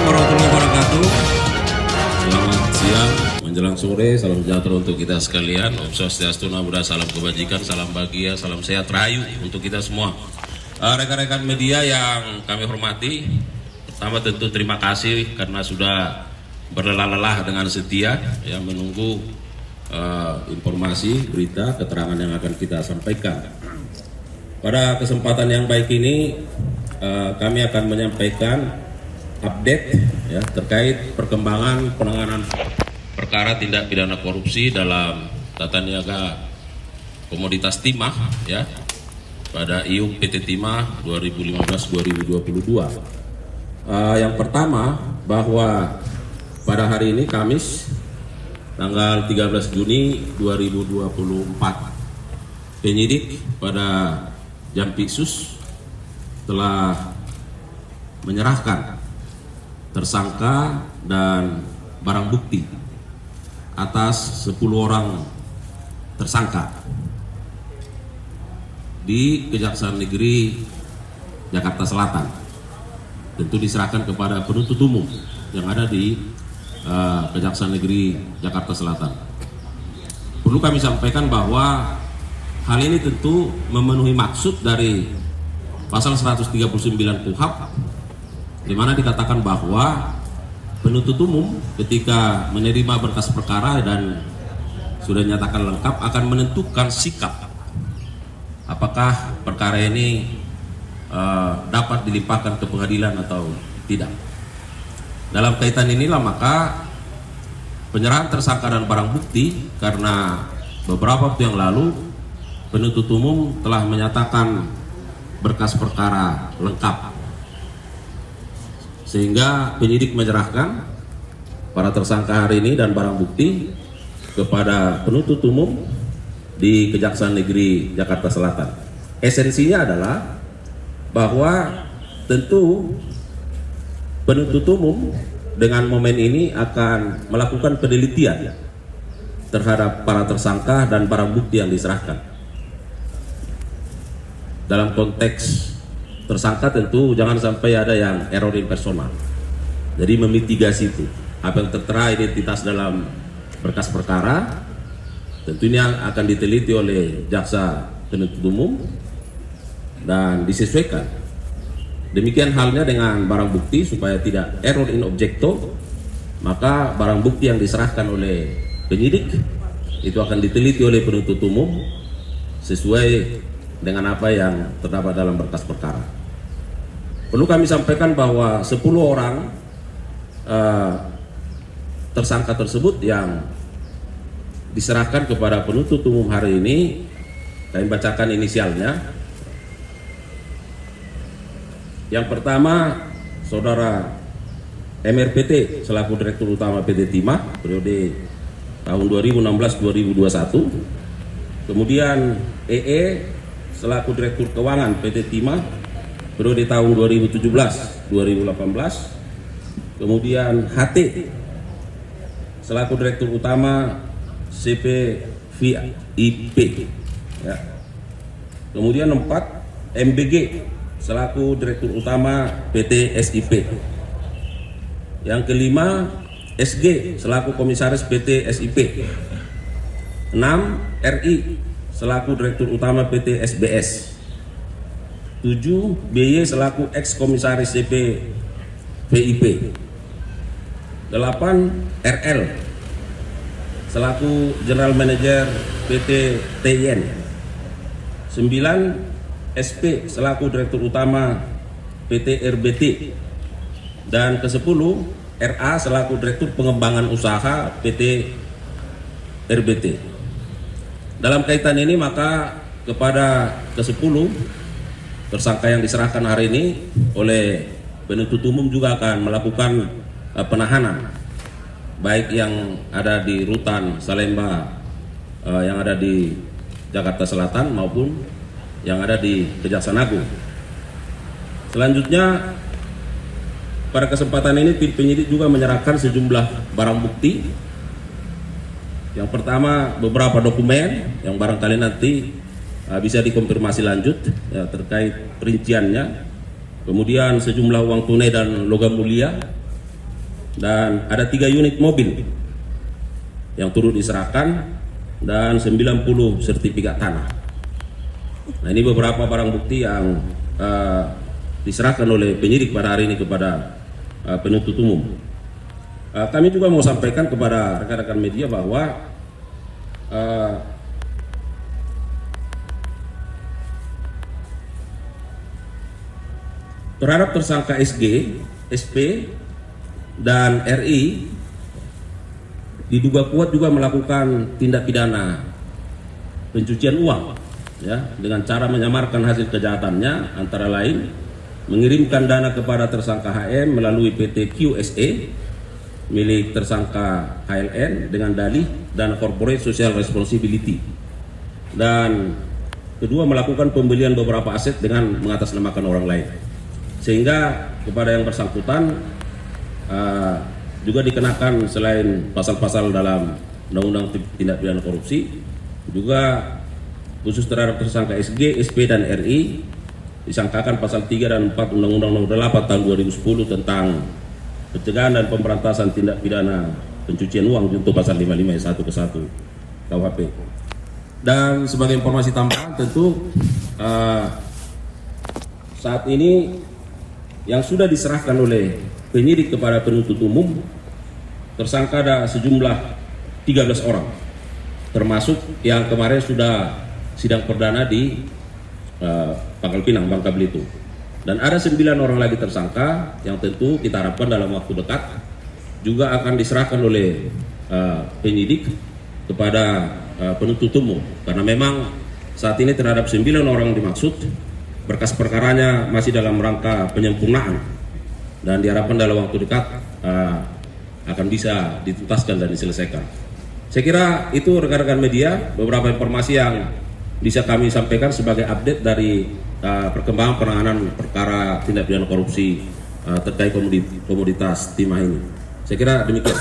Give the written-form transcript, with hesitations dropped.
warahmatullahi wabarakatuh. Selamat siang, menjelang sore, salam sejahtera untuk kita sekalian. Om Swastiastu, Namo Buddhaya, salam kebajikan, salam bahagia, salam sehat, rahayu untuk kita semua. Rekan-rekan media yang kami hormati, pertama tentu terima kasih karena sudah berlelah-lelah dengan setia yang menunggu informasi, berita, keterangan yang akan kita sampaikan. Pada kesempatan yang baik ini, kami akan menyampaikan update ya, terkait perkembangan penanganan perkara tindak pidana korupsi dalam tata niaga komoditas timah ya, pada IUP PT Timah 2015-2022. Yang pertama, bahwa pada hari ini Kamis tanggal 13 Juni 2024, penyidik pada Jampitsus telah menyerahkan tersangka dan barang bukti atas 10 orang tersangka di Kejaksaan Negeri Jakarta Selatan. Tentu diserahkan kepada penuntut umum yang ada di Kejaksaan Negeri Jakarta Selatan. Perlu kami sampaikan bahwa hal ini tentu memenuhi maksud dari pasal 139 KUHP, di mana dikatakan bahwa penuntut umum ketika menerima berkas perkara dan sudah nyatakan lengkap akan menentukan sikap apakah perkara ini dapat dilimpahkan ke pengadilan atau tidak. Dalam kaitan inilah maka penyerahan tersangka dan barang bukti, karena beberapa waktu yang lalu penuntut umum telah menyatakan berkas perkara lengkap, sehingga penyidik menyerahkan para tersangka hari ini dan barang bukti kepada penuntut umum di Kejaksaan Negeri Jakarta Selatan. Esensinya adalah bahwa tentu penuntut umum dengan momen ini akan melakukan penelitian terhadap para tersangka dan barang bukti yang diserahkan. Dalam konteks tersangka tentu jangan sampai ada yang error personal. Jadi memitigasi itu. Apa yang tertera identitas dalam berkas perkara tentunya akan diteliti oleh jaksa penuntut umum dan disesuaikan. Demikian halnya dengan barang bukti, supaya tidak error in objecto, maka barang bukti yang diserahkan oleh penyidik itu akan diteliti oleh penuntut umum sesuai dengan apa yang terdapat dalam berkas perkara. Perlu kami sampaikan bahwa 10 orang tersangka tersebut yang diserahkan kepada penuntut umum hari ini, kami bacakan inisialnya. Yang pertama, Saudara MRPT selaku Direktur Utama PT Timah periode tahun 2016-2021. Kemudian EE selaku Direktur Keuangan PT Timah periode tahun 2017-2018. Kemudian HT selaku Direktur Utama CPVIP ya. Kemudian 4, MBG selaku Direktur Utama PT SIP. Yang kelima, SG selaku Komisaris PT SIP. 6, RI selaku Direktur Utama PT SBS. 7, BY selaku Ex-Komisaris CP VIP. 8, RL selaku General Manager PT TIN. 9, SP selaku Direktur Utama PT RBT. Dan ke-10, RA selaku Direktur Pengembangan Usaha PT RBT. Dalam kaitan ini maka kepada ke-10 tersangka yang diserahkan hari ini oleh penuntut umum juga akan melakukan penahanan, baik yang ada di Rutan Salemba yang ada di Jakarta Selatan maupun yang ada di Kejaksaan Agung. Selanjutnya, pada kesempatan ini tim penyidik juga menyerahkan sejumlah barang bukti. Yang pertama, beberapa dokumen yang barangkali nanti bisa dikonfirmasi lanjut ya, terkait rinciannya. Kemudian sejumlah uang tunai dan logam mulia dan ada 3 unit mobil yang turut diserahkan dan 90 sertifikat tanah. Nah, ini beberapa barang bukti yang diserahkan oleh penyidik pada hari ini kepada penuntut umum. Kami juga mau sampaikan kepada rekan-rekan media bahwa terhadap tersangka SG, SP, dan RI diduga kuat juga melakukan tindak pidana pencucian uang, ya, dengan cara menyamarkan hasil kejahatannya, antara lain mengirimkan dana kepada tersangka HM melalui PT QSE milik tersangka HLN dengan dalih dana corporate social responsibility, dan kedua melakukan pembelian beberapa aset dengan mengatasnamakan orang lain, sehingga kepada yang bersangkutan juga dikenakan selain pasal-pasal dalam Undang-Undang Tindak Pidana Korupsi, juga khusus terhadap tersangka SG, SP, dan RI disangkakan pasal 3 dan 4 Undang-Undang Nomor 8 Tahun 2010 tentang pencegahan dan pemberantasan tindak pidana pencucian uang junto pasal 55 ayat 1 ke 1 KUHP. Dan sebagai informasi tambahan, tentu saat ini yang sudah diserahkan oleh penyidik kepada penuntut umum, tersangka ada sejumlah 13 orang, termasuk yang kemarin sudah sidang perdana di Pangkal Pinang, Bangka Belitung. Dan ada 9 orang lagi tersangka yang tentu kita harapkan dalam waktu dekat juga akan diserahkan oleh penyidik kepada penuntut umum, karena memang saat ini terhadap 9 orang dimaksud berkas perkaranya masih dalam rangka penyempurnaan, dan diharapkan dalam waktu dekat akan bisa dituntaskan dan diselesaikan. Saya kira itu rekan-rekan media beberapa informasi yang bisa kami sampaikan sebagai update dari perkembangan penanganan perkara tindak pidana korupsi terkait komoditas timah ini. Saya kira demikian.